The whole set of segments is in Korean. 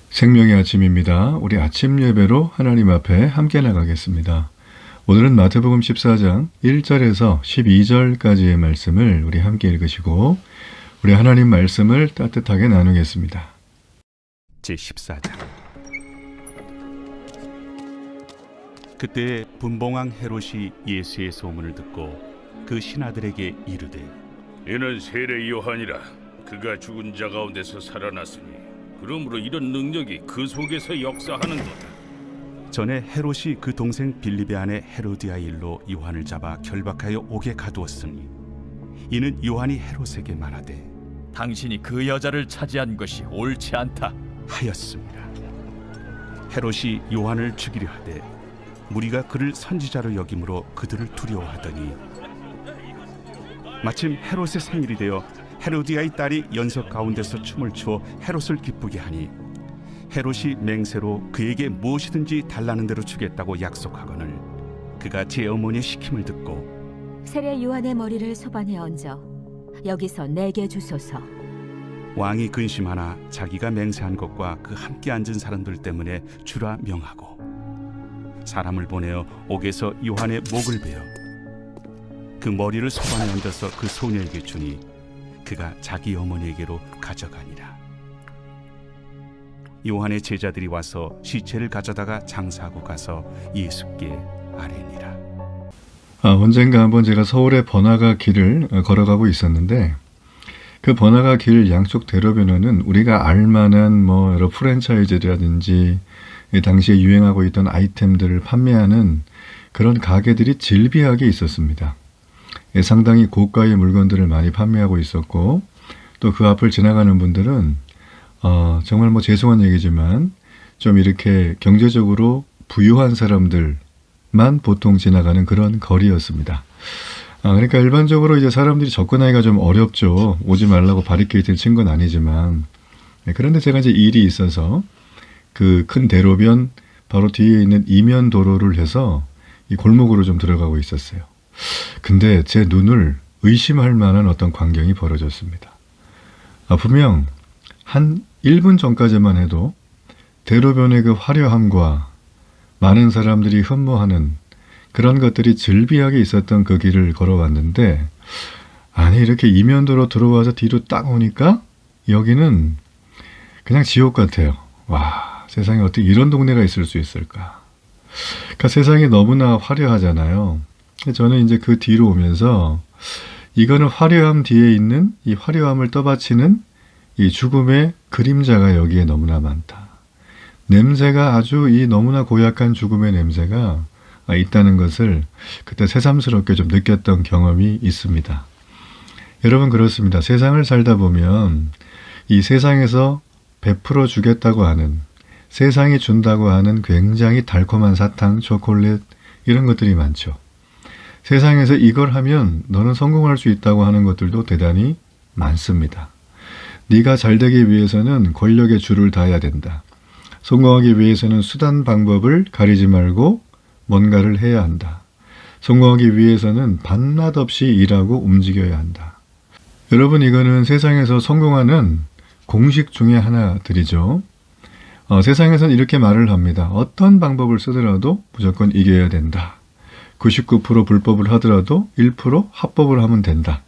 생명의 아침입니다. 우리 아침 예배로 하나님 앞에 함께 나가겠습니다. 오늘은 마태복음 14장 1절에서 12절까지의 말씀을 우리 함께 읽으시고 우리 하나님 말씀을 따뜻하게 나누겠습니다. 제14장. 그때 분봉왕 헤롯이 예수의 소문을 듣고 그 신하들에게 이르되, 이는 세례 요한이라. 그가 죽은 자 가운데서 살아났으니 그러므로 이런 능력이 그 속에서 역사하는도다. 전에 헤롯이 그 동생 빌립의 아내 헤로디아 일로 요한을 잡아 결박하여 옥에 가두었으니, 이는 요한이 헤롯에게 말하되 당신이 그 여자를 차지한 것이 옳지 않다 하였습니다. 헤롯이 요한을 죽이려 하되 무리가 그를 선지자로 여김으로 그들을 두려워하더니, 마침 헤롯의 생일이 되어 헤로디아의 딸이 연석 가운데서 춤을 추어 헤롯을 기쁘게 하니, 헤롯이 맹세로 그에게 무엇이든지 달라는 대로 주겠다고 약속하거늘 그가 제 어머니의 시킴을 듣고 세례 요한의 머리를 소반에 얹어 여기서 내게 주소서. 왕이 근심하나 자기가 맹세한 것과 그 함께 앉은 사람들 때문에 주라 명하고 사람을 보내어 옥에서 요한의 목을 베어 그 머리를 소반에 얹어서 그 소녀에게 주니 그가 자기 어머니에게로 가져가니라. 요한의 제자들이 와서 시체를 가져다가 장사하고 가서 예수께 아뢰니라. 언젠가 한번 제가 서울의 번화가 길을 걸어가고 있었는데 그 번화가 길 양쪽 대로변에는 우리가 알만한 여러 프랜차이즈라든지 당시에 유행하고 있던 아이템들을 판매하는 그런 가게들이 질비하게 있었습니다. 상당히 고가의 물건들을 많이 판매하고 있었고, 또 그 앞을 지나가는 분들은 정말 죄송한 얘기지만 좀 이렇게 경제적으로 부유한 사람들만 보통 지나가는 그런 거리였습니다. 그러니까 일반적으로 이제 사람들이 접근하기가 좀 어렵죠. 오지 말라고 바리케이트를 친 건 아니지만. 그런데 제가 이제 일이 있어서 그 큰 대로변 바로 뒤에 있는 이면 도로를 해서 이 골목으로 좀 들어가고 있었어요. 근데 제 눈을 의심할 만한 어떤 광경이 벌어졌습니다. 분명 한 1분 전까지만 해도 대로변의 그 화려함과 많은 사람들이 흠모하는 그런 것들이 즐비하게 있었던 그 길을 걸어왔는데, 아니 이렇게 이면도로 들어와서 뒤로 딱 오니까 여기는 그냥 지옥 같아요. 와, 세상에 어떻게 이런 동네가 있을 수 있을까. 그러니까 세상이 너무나 화려하잖아요. 저는 이제 그 뒤로 오면서 이거는 화려함 뒤에 있는 이 화려함을 떠받치는 이 죽음의 그림자가 여기에 너무나 많다. 냄새가 아주 이 너무나 고약한 죽음의 냄새가 있다는 것을 그때 새삼스럽게 좀 느꼈던 경험이 있습니다. 여러분 그렇습니다. 세상을 살다 보면 이 세상에서 베풀어 주겠다고 하는, 세상이 준다고 하는 굉장히 달콤한 사탕, 초콜릿 이런 것들이 많죠. 세상에서 이걸 하면 너는 성공할 수 있다고 하는 것들도 대단히 많습니다. 네가 잘 되기 위해서는 권력의 줄을 다해야 된다. 성공하기 위해서는 수단 방법을 가리지 말고 뭔가를 해야 한다. 성공하기 위해서는 밤낮 없이 일하고 움직여야 한다. 여러분 이거는 세상에서 성공하는 공식 중에 하나들이죠. 세상에서는 이렇게 말을 합니다. 어떤 방법을 쓰더라도 무조건 이겨야 된다. 99% 불법을 하더라도 1% 합법을 하면 된다.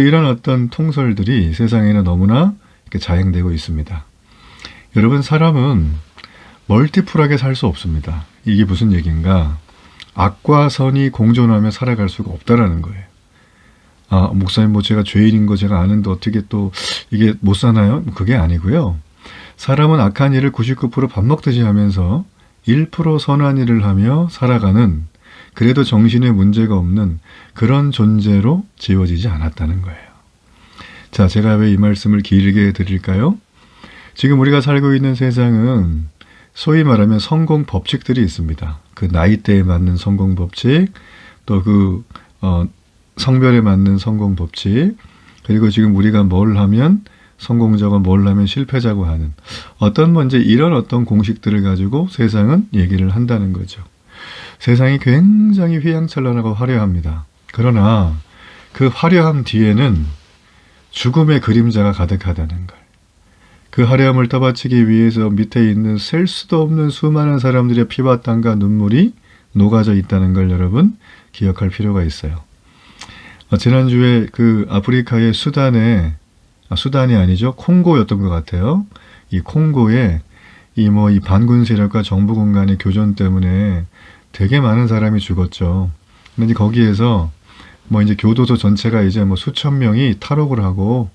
이런 어떤 통설들이 세상에는 너무나 이렇게 자행되고 있습니다. 여러분 사람은 멀티플하게 살 수 없습니다. 이게 무슨 얘기인가? 악과 선이 공존하며 살아갈 수가 없다라는 거예요. 목사님 제가 죄인인 거 제가 아는데 어떻게 또 이게 못 사나요? 그게 아니고요. 사람은 악한 일을 99% 밥 먹듯이 하면서 1% 선한 일을 하며 살아가는, 그래도 정신에 문제가 없는 그런 존재로 지어지지 않았다는 거예요. 자, 제가 왜 이 말씀을 길게 드릴까요? 지금 우리가 살고 있는 세상은 소위 말하면 성공 법칙들이 있습니다. 그 나이대에 맞는 성공 법칙, 또 그 성별에 맞는 성공 법칙, 그리고 지금 우리가 뭘 하면 성공자고 뭘 하면 실패자고 하는 이제 이런 어떤 공식들을 가지고 세상은 얘기를 한다는 거죠. 세상이 굉장히 휘황찬란하고 화려합니다. 그러나 그 화려함 뒤에는 죽음의 그림자가 가득하다는 걸. 그 화려함을 떠받치기 위해서 밑에 있는 셀 수도 없는 수많은 사람들의 피와 땀과 눈물이 녹아져 있다는 걸 여러분 기억할 필요가 있어요. 지난주에 그 아프리카의 수단이 아니죠. 콩고였던 것 같아요. 이 콩고에 이 반군 세력과 정부군 간의 교전 때문에 되게 많은 사람이 죽었죠. 근데 이제 거기에서 이제 교도소 전체가 이제 수천 명이 탈옥을 하고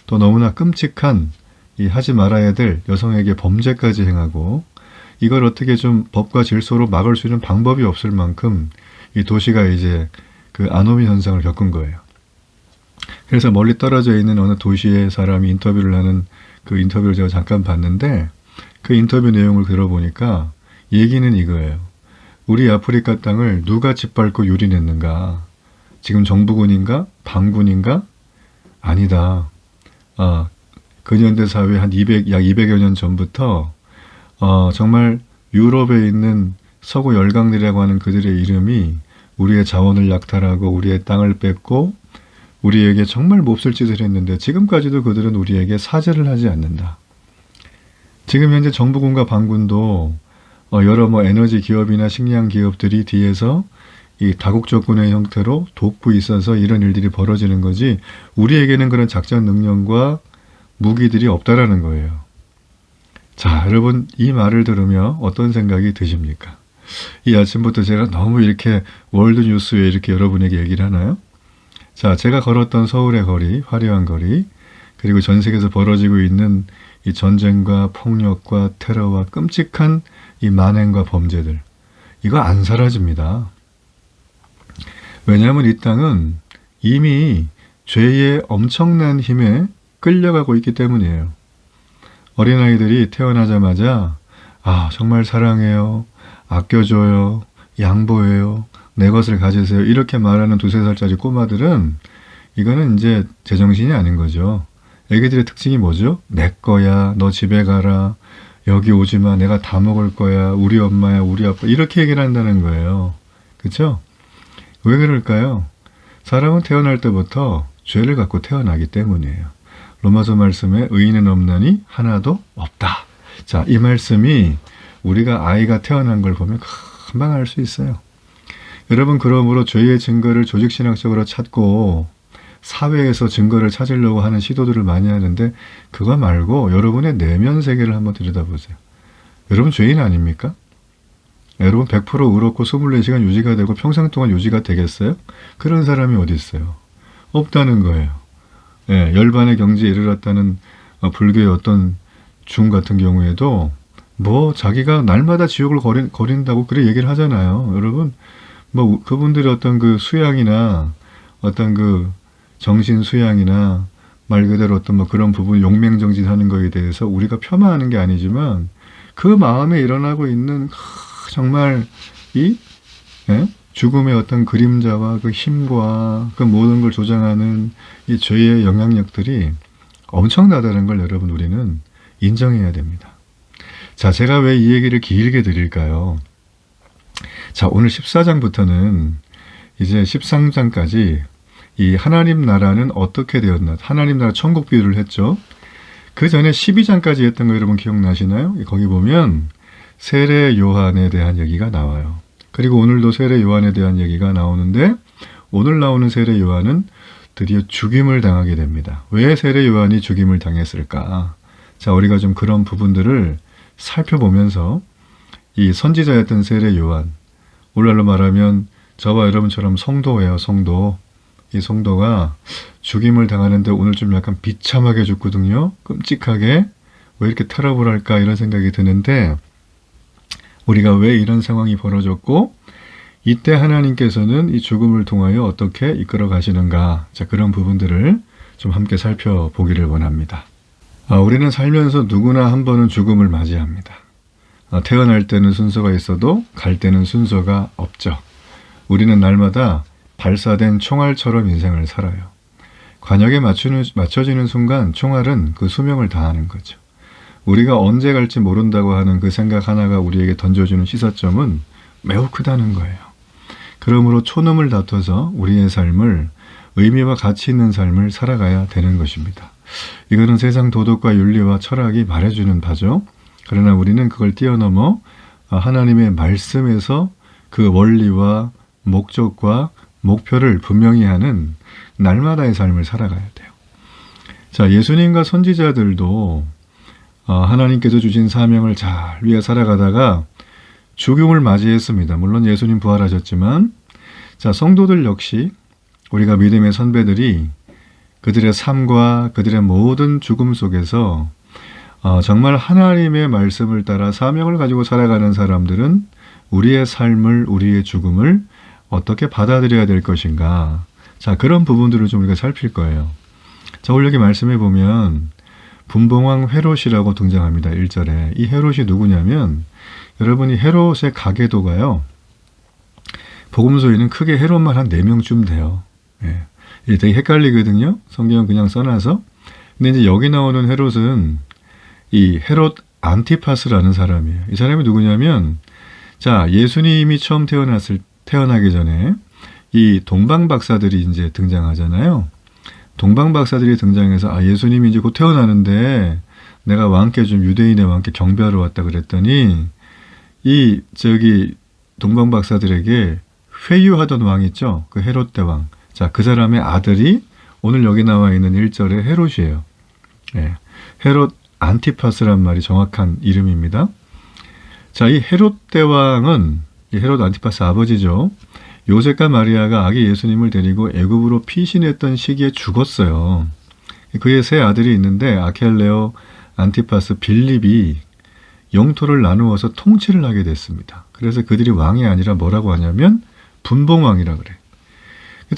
또 너무나 끔찍한 이 하지 말아야 될 여성에게 범죄까지 행하고 이걸 어떻게 좀 법과 질서로 막을 수 있는 방법이 없을 만큼 이 도시가 이제 그 아노미 현상을 겪은 거예요. 그래서 멀리 떨어져 있는 어느 도시의 사람이 인터뷰를 하는 그 인터뷰를 제가 잠깐 봤는데 그 인터뷰 내용을 들어보니까 얘기는 이거예요. 우리 아프리카 땅을 누가 짓밟고 유린했는가? 지금 정부군인가? 반군인가? 아니다. 근현대 사회 약 200여 년 전부터 정말 유럽에 있는 서구 열강들이라고 하는 그들의 이름이 우리의 자원을 약탈하고 우리의 땅을 뺏고 우리에게 정말 몹쓸 짓을 했는데 지금까지도 그들은 우리에게 사죄를 하지 않는다. 지금 현재 정부군과 반군도 여러 에너지 기업이나 식량 기업들이 뒤에서 이 다국적군의 형태로 돕고 있어서 이런 일들이 벌어지는 거지 우리에게는 그런 작전 능력과 무기들이 없다라는 거예요. 자, 여러분 이 말을 들으며 어떤 생각이 드십니까? 이 아침부터 제가 너무 이렇게 월드뉴스에 이렇게 여러분에게 얘기를 하나요? 자, 제가 걸었던 서울의 거리, 화려한 거리, 그리고 전 세계에서 벌어지고 있는 이 전쟁과 폭력과 테러와 끔찍한 이 만행과 범죄들, 이거 안 사라집니다. 왜냐하면 이 땅은 이미 죄의 엄청난 힘에 끌려가고 있기 때문이에요. 어린아이들이 태어나자마자 정말 사랑해요, 아껴줘요, 양보해요, 내 것을 가지세요 이렇게 말하는 2-3살짜리 꼬마들은 이거는 이제 제정신이 아닌 거죠. 애기들의 특징이 뭐죠? 내 거야, 너 집에 가라, 여기 오지 마, 내가 다 먹을 거야, 우리 엄마야, 우리 아빠 이렇게 얘기를 한다는 거예요. 그렇죠? 왜 그럴까요? 사람은 태어날 때부터 죄를 갖고 태어나기 때문이에요. 로마서 말씀에 의인은 없나니 하나도 없다. 자, 이 말씀이 우리가 아이가 태어난 걸 보면 금방 알 수 있어요. 여러분, 그러므로 죄의 증거를 조직신학적으로 찾고 사회에서 증거를 찾으려고 하는 시도들을 많이 하는데 그거 말고 여러분의 내면 세계를 한번 들여다보세요. 여러분 죄인 아닙니까? 여러분 100% 의롭고 24시간 유지가 되고 평생 동안 유지가 되겠어요? 그런 사람이 어디 있어요? 없다는 거예요. 예, 열반의 경지에 이르렀다는 불교의 어떤 중 같은 경우에도 자기가 날마다 지옥을 거린다고 그렇게 얘기를 하잖아요. 여러분, 그분들의 어떤 그 수양이나 어떤 그 정신 수양이나 말 그대로 어떤 그런 부분 용맹정진하는 거에 대해서 우리가 폄하하는 게 아니지만 그 마음에 일어나고 있는 정말 죽음의 어떤 그림자와 그 힘과 그 모든 걸 조장하는 이 죄의 영향력들이 엄청나다는 걸 여러분 우리는 인정해야 됩니다. 자, 제가 왜 이 얘기를 길게 드릴까요? 자, 오늘 14장부터는 이제 13장까지 이 하나님 나라는 어떻게 되었나, 하나님 나라 천국 비유를 했죠. 그 전에 12장까지 했던 거 여러분 기억나시나요? 거기 보면 세례 요한에 대한 얘기가 나와요. 그리고 오늘도 세례 요한에 대한 얘기가 나오는데 오늘 나오는 세례 요한은 드디어 죽임을 당하게 됩니다. 왜 세례 요한이 죽임을 당했을까? 자, 우리가 좀 그런 부분들을 살펴보면서 이 선지자였던 세례 요한, 오늘날로 말하면 저와 여러분처럼 성도예요. 성도. 이 성도가 죽임을 당하는데 오늘 좀 약간 비참하게 죽거든요. 끔찍하게. 왜 이렇게 테러블할까 이런 생각이 드는데 우리가 왜 이런 상황이 벌어졌고 이때 하나님께서는 이 죽음을 통하여 어떻게 이끌어 가시는가. 자, 그런 부분들을 좀 함께 살펴보기를 원합니다. 우리는 살면서 누구나 한 번은 죽음을 맞이합니다. 태어날 때는 순서가 있어도 갈 때는 순서가 없죠. 우리는 날마다 발사된 총알처럼 인생을 살아요. 관역에 맞춰지는 순간 총알은 그 수명을 다하는 거죠. 우리가 언제 갈지 모른다고 하는 그 생각 하나가 우리에게 던져주는 시사점은 매우 크다는 거예요. 그러므로 초놈을 다퉈서 우리의 삶을 의미와 가치 있는 삶을 살아가야 되는 것입니다. 이거는 세상 도덕과 윤리와 철학이 말해주는 바죠. 그러나 우리는 그걸 뛰어넘어 하나님의 말씀에서 그 원리와 목적과 목표를 분명히 하는 날마다의 삶을 살아가야 돼요. 자, 예수님과 선지자들도 하나님께서 주신 사명을 잘 위해 살아가다가 죽음을 맞이했습니다. 물론 예수님 부활하셨지만, 자, 성도들 역시 우리가 믿음의 선배들이 그들의 삶과 그들의 모든 죽음 속에서 정말 하나님의 말씀을 따라 사명을 가지고 살아가는 사람들은 우리의 삶을, 우리의 죽음을 어떻게 받아들여야 될 것인가. 자, 그런 부분들을 좀 우리가 살필 거예요. 자, 오늘 여기 말씀해 보면 분봉왕 헤롯이라고 등장합니다. 1절에. 이 헤롯이 누구냐면, 여러분이 헤롯의 가계도가요, 복음서에는 크게 헤롯만 한 4명쯤 돼요. 예. 이게 되게 헷갈리거든요. 성경은 그냥 써놔서. 근데 이제 여기 나오는 헤롯은 이 헤롯 안티파스라는 사람이에요. 이 사람이 누구냐면, 자, 예수님이 처음 태어나기 전에 이 동방박사들이 이제 등장하잖아요. 동방박사들이 등장해서 예수님이 이제 곧 태어나는데 내가 왕께 좀 유대인의 왕께 경배하러 왔다 그랬더니 이 동방박사들에게 회유하던 왕 있죠. 그 헤롯 대왕. 자, 그 사람의 아들이 오늘 여기 나와 있는 1절의 헤롯이에요. 예. 헤롯 안티파스란 말이 정확한 이름입니다. 자, 이 헤롯 대왕은 이 헤롯 안티파스 아버지죠. 요셉과 마리아가 아기 예수님을 데리고 애굽으로 피신했던 시기에 죽었어요. 그의 세 아들이 있는데 아켈레오, 안티파스, 빌립이 영토를 나누어서 통치를 하게 됐습니다. 그래서 그들이 왕이 아니라 뭐라고 하냐면 분봉왕이라 그래.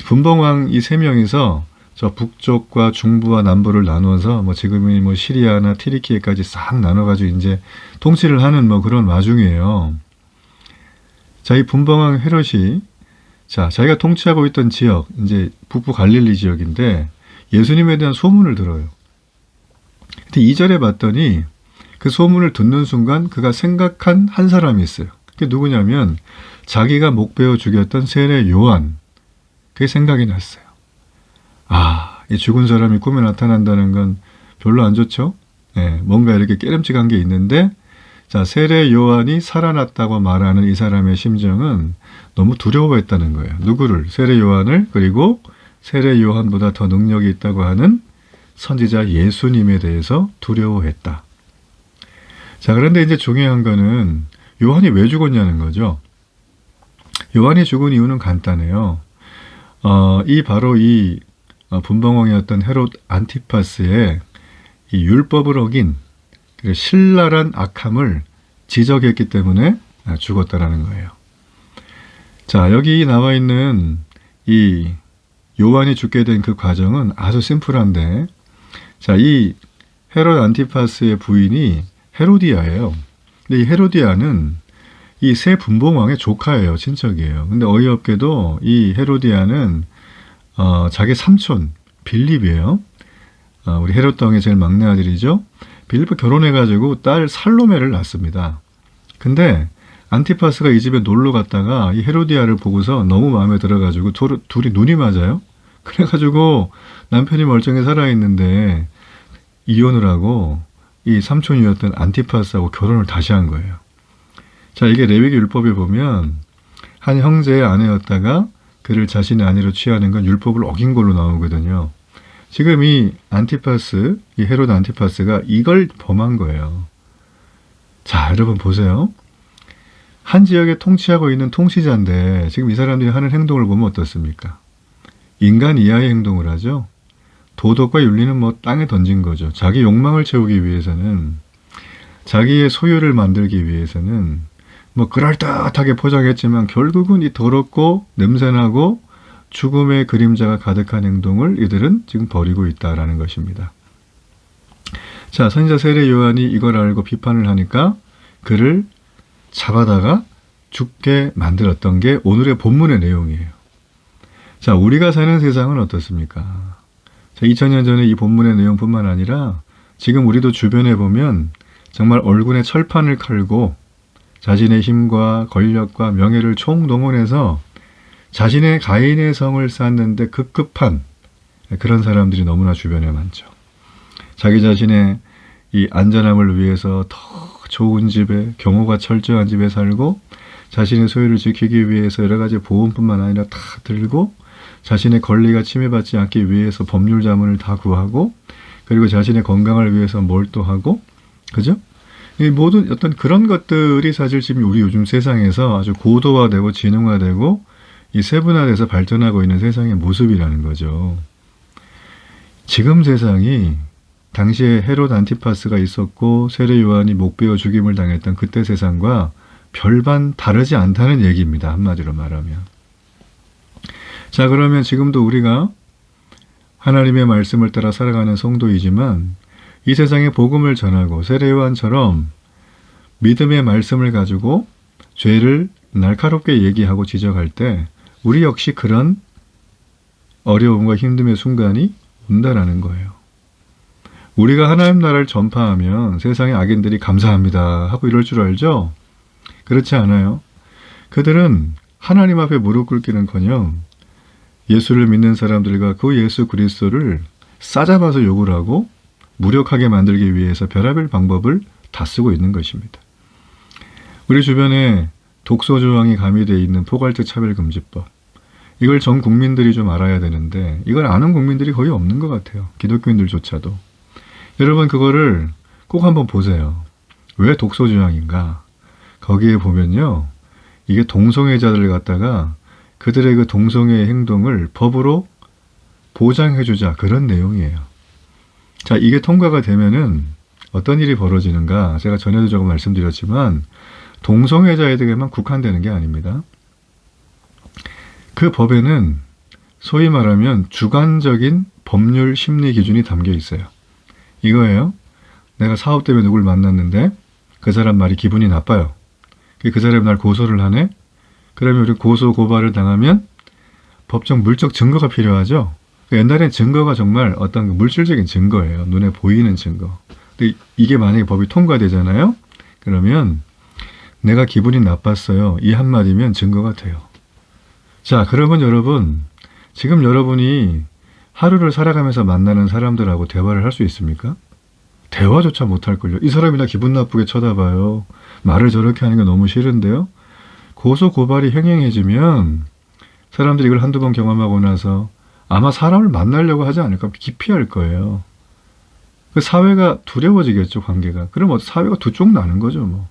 분봉왕 이 3명이서 저 북쪽과 중부와 남부를 나누어서 지금의 시리아나 티리키에까지 싹 나눠가지고 이제 통치를 하는 그런 와중이에요. 자, 이 분봉왕 헤롯이 자기가 통치하고 있던 지역, 이제 북부 갈릴리 지역인데 예수님에 대한 소문을 들어요. 근데 2절에 봤더니 그 소문을 듣는 순간 그가 생각한 한 사람이 있어요. 그게 누구냐면 자기가 목베어 죽였던 세례 요한. 그게 생각이 났어요. 이 죽은 사람이 꿈에 나타난다는 건 별로 안 좋죠? 네, 뭔가 이렇게 깨름직한 게 있는데, 자, 세례 요한이 살아났다고 말하는 이 사람의 심정은 너무 두려워했다는 거예요. 누구를? 세례 요한을, 그리고 세례 요한보다 더 능력이 있다고 하는 선지자 예수님에 대해서 두려워했다. 자, 그런데 이제 중요한 거는 요한이 왜 죽었냐는 거죠. 요한이 죽은 이유는 간단해요. 바로 이 분봉왕이었던 헤롯 안티파스의 이 율법을 어긴 신랄한 악함을 지적했기 때문에 죽었다라는 거예요. 자, 여기 나와 있는 이 요한이 죽게 된 그 과정은 아주 심플한데, 자, 이 헤롯 안티파스의 부인이 헤로디아예요. 근데 이 헤로디아는 이 세 분봉왕의 조카예요. 친척이에요. 근데 어이없게도 이 헤로디아는 자기 삼촌 빌립이에요. 우리 헤롯 왕의 제일 막내 아들이죠. 빌립과 결혼해가지고 딸 살로메를 낳습니다. 근데 안티파스가 이 집에 놀러 갔다가 이 헤로디아를 보고서 너무 마음에 들어가지고 둘이 눈이 맞아요. 그래가지고 남편이 멀쩡히 살아있는데 이혼을 하고 이 삼촌이었던 안티파스하고 결혼을 다시 한 거예요. 자, 이게 레위기 율법에 보면 한 형제의 아내였다가 그를 자신의 아내로 취하는 건 율법을 어긴 걸로 나오거든요. 지금 이 헤롯 안티파스가 이걸 범한 거예요. 자, 여러분 보세요. 한 지역에 통치하고 있는 통치자인데 지금 이 사람들이 하는 행동을 보면 어떻습니까? 인간 이하의 행동을 하죠. 도덕과 윤리는 땅에 던진 거죠. 자기 욕망을 채우기 위해서는, 자기의 소유를 만들기 위해서는 그럴듯하게 포장했지만 결국은 이 더럽고 냄새나고 죽음의 그림자가 가득한 행동을 이들은 지금 벌이고 있다라는 것입니다. 자, 선지자 세례 요한이 이걸 알고 비판을 하니까 그를 잡아다가 죽게 만들었던 게 오늘의 본문의 내용이에요. 자, 우리가 사는 세상은 어떻습니까? 자, 2000년 전에 이 본문의 내용뿐만 아니라 지금 우리도 주변에 보면 정말 얼굴에 철판을 걸고 자신의 힘과 권력과 명예를 총동원해서 자신의 가인의 성을 쌓는데 급급한 그런 사람들이 너무나 주변에 많죠. 자기 자신의 이 안전함을 위해서 더 좋은 집에, 경호가 철저한 집에 살고, 자신의 소유를 지키기 위해서 여러 가지 보험뿐만 아니라 다 들고, 자신의 권리가 침해받지 않기 위해서 법률 자문을 다 구하고, 그리고 자신의 건강을 위해서 몰두하고, 그죠? 이 모든 어떤 그런 것들이 사실 지금 우리 요즘 세상에서 아주 고도화되고 지능화되고 이 세분화돼서 발전하고 있는 세상의 모습이라는 거죠. 지금 세상이 당시에 헤롯 안티파스가 있었고 세례 요한이 목베어 죽임을 당했던 그때 세상과 별반 다르지 않다는 얘기입니다. 한마디로 말하면. 자, 그러면 지금도 우리가 하나님의 말씀을 따라 살아가는 성도이지만 이 세상에 복음을 전하고 세례 요한처럼 믿음의 말씀을 가지고 죄를 날카롭게 얘기하고 지적할 때 우리 역시 그런 어려움과 힘듦의 순간이 온다라는 거예요. 우리가 하나님 나라를 전파하면 세상의 악인들이 감사합니다 하고 이럴 줄 알죠? 그렇지 않아요. 그들은 하나님 앞에 무릎 꿇기는커녕 예수를 믿는 사람들과 그 예수 그리스도를 싸잡아서 욕을 하고 무력하게 만들기 위해서 별의별 방법을 다 쓰고 있는 것입니다. 우리 주변에 독소 조항이 가미되어 있는 포괄적 차별금지법. 이걸 전 국민들이 좀 알아야 되는데 이걸 아는 국민들이 거의 없는 것 같아요. 기독교인들조차도. 여러분 그거를 꼭 한번 보세요. 왜 독소 조항인가? 거기에 보면요. 이게 동성애자들을 갖다가 그들의 그 동성애 행동을 법으로 보장해주자 그런 내용이에요. 자, 이게 통과가 되면은 어떤 일이 벌어지는가? 제가 전에도 조금 말씀드렸지만 동성애자에게만 국한되는 게 아닙니다. 그 법에는 소위 말하면 주관적인 법률 심리 기준이 담겨 있어요. 이거예요. 내가 사업 때문에 누굴 만났는데 그 사람 말이 기분이 나빠요. 그 사람이 날 고소를 하네? 그러면 우리 고소 고발을 당하면 법적 물적 증거가 필요하죠. 옛날엔 증거가 정말 어떤 물질적인 증거예요. 눈에 보이는 증거. 근데 이게 만약에 법이 통과되잖아요. 그러면 내가 기분이 나빴어요. 이 한마디면 증거가 돼요. 자, 그러면 여러분, 지금 여러분이 하루를 살아가면서 만나는 사람들하고 대화를 할 수 있습니까? 대화조차 못할걸요. 이 사람이 나 기분 나쁘게 쳐다봐요. 말을 저렇게 하는 게 너무 싫은데요. 고소 고발이 횡행해지면 사람들이 이걸 한두 번 경험하고 나서 아마 사람을 만나려고 하지 않을까 기피할 거예요. 그 사회가 두려워지겠죠, 관계가. 그럼 사회가 두 쪽 나는 거죠, 뭐.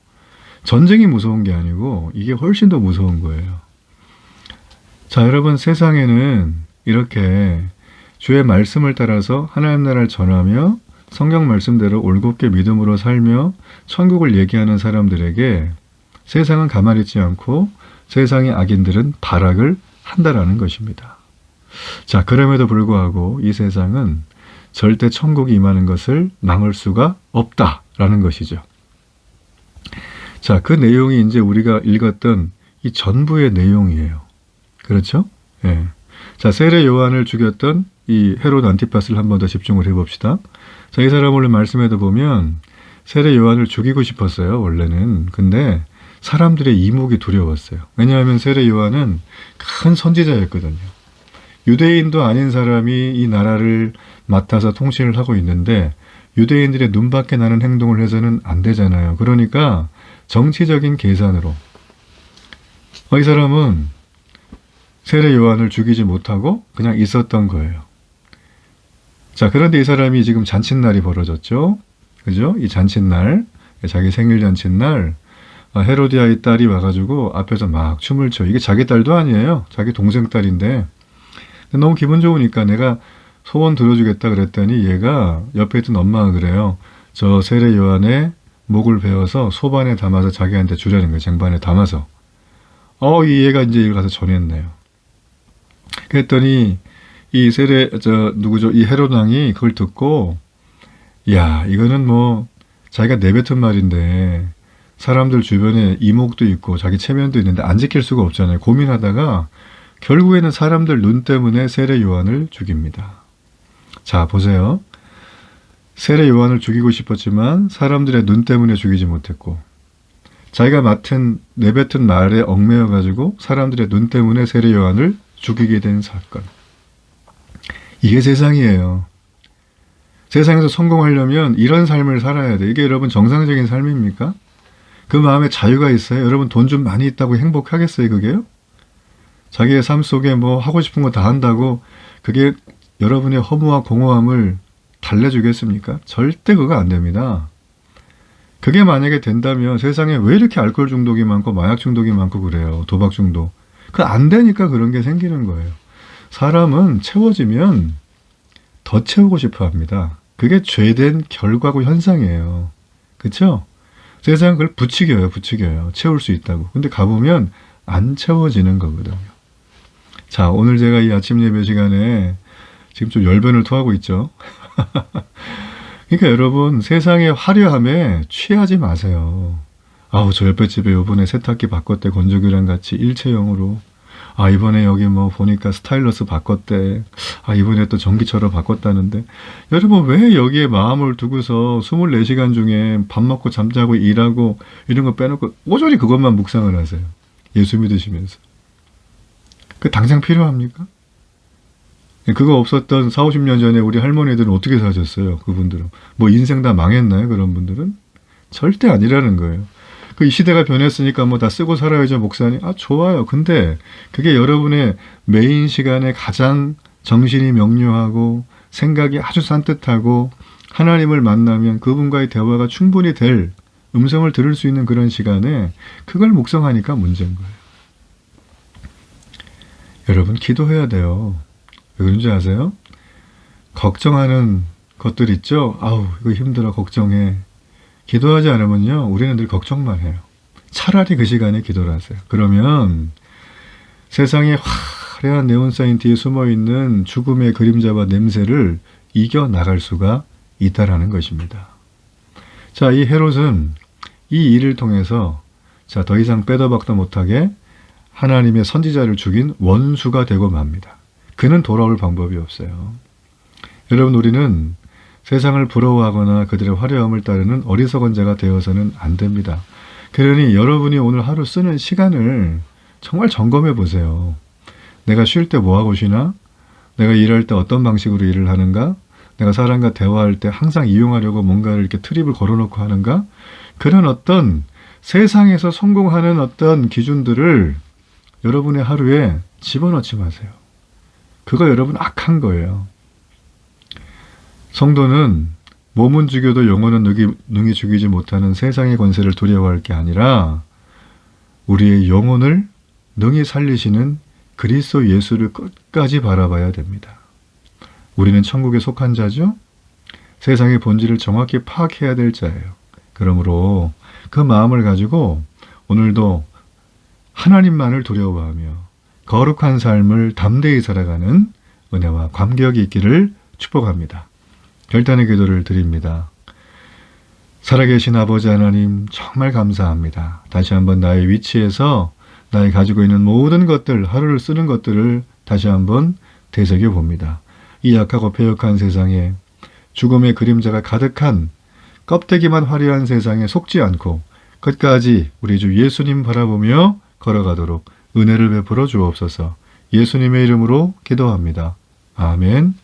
전쟁이 무서운 게 아니고 이게 훨씬 더 무서운 거예요. 자, 여러분 세상에는 이렇게 주의 말씀을 따라서 하나님 나라를 전하며 성경 말씀대로 올곧게 믿음으로 살며 천국을 얘기하는 사람들에게 세상은 가만히 있지 않고 세상의 악인들은 발악을 한다라는 것입니다. 자, 그럼에도 불구하고 이 세상은 절대 천국이 임하는 것을 막을 수가 없다라는 것이죠. 자, 그 내용이 이제 우리가 읽었던 이 전부의 내용이에요. 그렇죠? 예. 자, 세례 요한을 죽였던 이 헤롯 안티파스를 한 번 더 집중을 해봅시다. 자, 이 사람 원래 말씀에도 보면 세례 요한을 죽이고 싶었어요, 원래는. 근데 사람들의 이목이 두려웠어요. 왜냐하면 세례 요한은 큰 선지자였거든요. 유대인도 아닌 사람이 이 나라를 맡아서 통치를 하고 있는데 유대인들의 눈밖에 나는 행동을 해서는 안 되잖아요. 그러니까 정치적인 계산으로 이 사람은 세례 요한을 죽이지 못하고 그냥 있었던 거예요. 자, 그런데 이 사람이 지금 잔칫날이 벌어졌죠. 그죠? 이 잔칫날, 자기 생일 잔칫날 헤로디아의 딸이 와가지고 앞에서 막 춤을 춰. 이게 자기 딸도 아니에요. 자기 동생 딸인데 너무 기분 좋으니까 내가 소원 들어주겠다 그랬더니 얘가 옆에 있던 엄마가 그래요. 저 세례 요한의 목을 베어서 소반에 담아서 자기한테 주려는 거예요. 쟁반에 담아서. 이 얘가 이제 이걸 가서 전했네요. 그랬더니 이 이 헤롯 왕이 그걸 듣고 야, 이거는 뭐 자기가 내뱉은 말인데 사람들 주변에 이목도 있고 자기 체면도 있는데 안 지킬 수가 없잖아요. 고민하다가 결국에는 사람들 눈 때문에 세례 요한을 죽입니다. 자, 보세요. 세례 요한을 죽이고 싶었지만 사람들의 눈 때문에 죽이지 못했고 자기가 내뱉은 말에 얽매여가지고 사람들의 눈 때문에 세례 요한을 죽이게 된 사건. 이게 세상이에요. 세상에서 성공하려면 이런 삶을 살아야 돼. 이게 여러분 정상적인 삶입니까? 그 마음에 자유가 있어요? 여러분 돈 좀 많이 있다고 행복하겠어요, 그게요? 자기의 삶 속에 뭐 하고 싶은 거 다 한다고 그게 여러분의 허무와 공허함을 달래주겠습니까? 절대 그거 안 됩니다. 그게 만약에 된다면 세상에 왜 이렇게 알코올 중독이 많고 마약 중독이 많고 그래요? 도박 중독. 그 안 되니까 그런 게 생기는 거예요. 사람은 채워지면 더 채우고 싶어 합니다. 그게 죄된 결과고 현상이에요. 그렇죠? 세상은 그걸 부추겨요. 채울 수 있다고. 근데 가보면 안 채워지는 거거든요. 자, 오늘 제가 이 아침 예배 시간에 지금 좀 열변을 토하고 있죠. 그러니까 여러분 세상의 화려함에 취하지 마세요. 아우, 저 옆에 집에 요번에 세탁기 바꿨대. 건조기랑 같이 일체형으로. 아, 이번에 여기 뭐 보니까 스타일러스 바꿨대. 아, 이번에 또 전기차로 바꿨다는데. 여러분 왜 여기에 마음을 두고서 24시간 중에 밥 먹고 잠자고 일하고 이런 거 빼놓고 오조리 그것만 묵상을 하세요. 예수 믿으시면서. 그 당장 필요합니까? 그거 없었던 4, 50년 전에 우리 할머니들은 어떻게 사셨어요? 그분들은. 뭐 인생 다 망했나요? 그런 분들은? 절대 아니라는 거예요. 그 이 시대가 변했으니까 뭐 다 쓰고 살아야죠, 목사님. 아, 좋아요. 근데 그게 여러분의 메인 시간에 가장 정신이 명료하고 생각이 아주 산뜻하고 하나님을 만나면 그분과의 대화가 충분히 될 음성을 들을 수 있는 그런 시간에 그걸 묵상하니까 문제인 거예요. 여러분 기도해야 돼요. 왜 그런지 아세요? 걱정하는 것들 있죠? 아우, 이거 힘들어, 걱정해. 기도하지 않으면요, 우리는 늘 걱정만 해요. 차라리 그 시간에 기도를 하세요. 그러면 세상에 화려한 네온사인 뒤에 숨어있는 죽음의 그림자와 냄새를 이겨나갈 수가 있다라는 것입니다. 자, 이 헤롯은 이 일을 통해서 자, 더 이상 빼도 박도 못하게 하나님의 선지자를 죽인 원수가 되고 맙니다. 그는 돌아올 방법이 없어요. 여러분, 우리는 세상을 부러워하거나 그들의 화려함을 따르는 어리석은 자가 되어서는 안 됩니다. 그러니 여러분이 오늘 하루 쓰는 시간을 정말 점검해 보세요. 내가 쉴 때 뭐 하고 쉬나? 내가 일할 때 어떤 방식으로 일을 하는가? 내가 사람과 대화할 때 항상 이용하려고 뭔가를 이렇게 트립을 걸어놓고 하는가? 그런 어떤 세상에서 성공하는 어떤 기준들을 여러분의 하루에 집어넣지 마세요. 그거 여러분 악한 거예요. 성도는 몸은 죽여도 영혼은 능히 죽이지 못하는 세상의 권세를 두려워할 게 아니라 우리의 영혼을 능히 살리시는 그리스도 예수를 끝까지 바라봐야 됩니다. 우리는 천국에 속한 자죠? 세상의 본질을 정확히 파악해야 될 자예요. 그러므로 그 마음을 가지고 오늘도 하나님만을 두려워하며 거룩한 삶을 담대히 살아가는 은혜와 감격이 있기를 축복합니다. 결단의 기도를 드립니다. 살아계신 아버지 하나님 정말 감사합니다. 다시 한번 나의 위치에서 나의 가지고 있는 모든 것들, 하루를 쓰는 것들을 다시 한번 되새겨 봅니다. 이 약하고 패역한 세상에 죽음의 그림자가 가득한 껍데기만 화려한 세상에 속지 않고 끝까지 우리 주 예수님 바라보며 걸어가도록 은혜를 베풀어 주옵소서. 예수님의 이름으로 기도합니다. 아멘.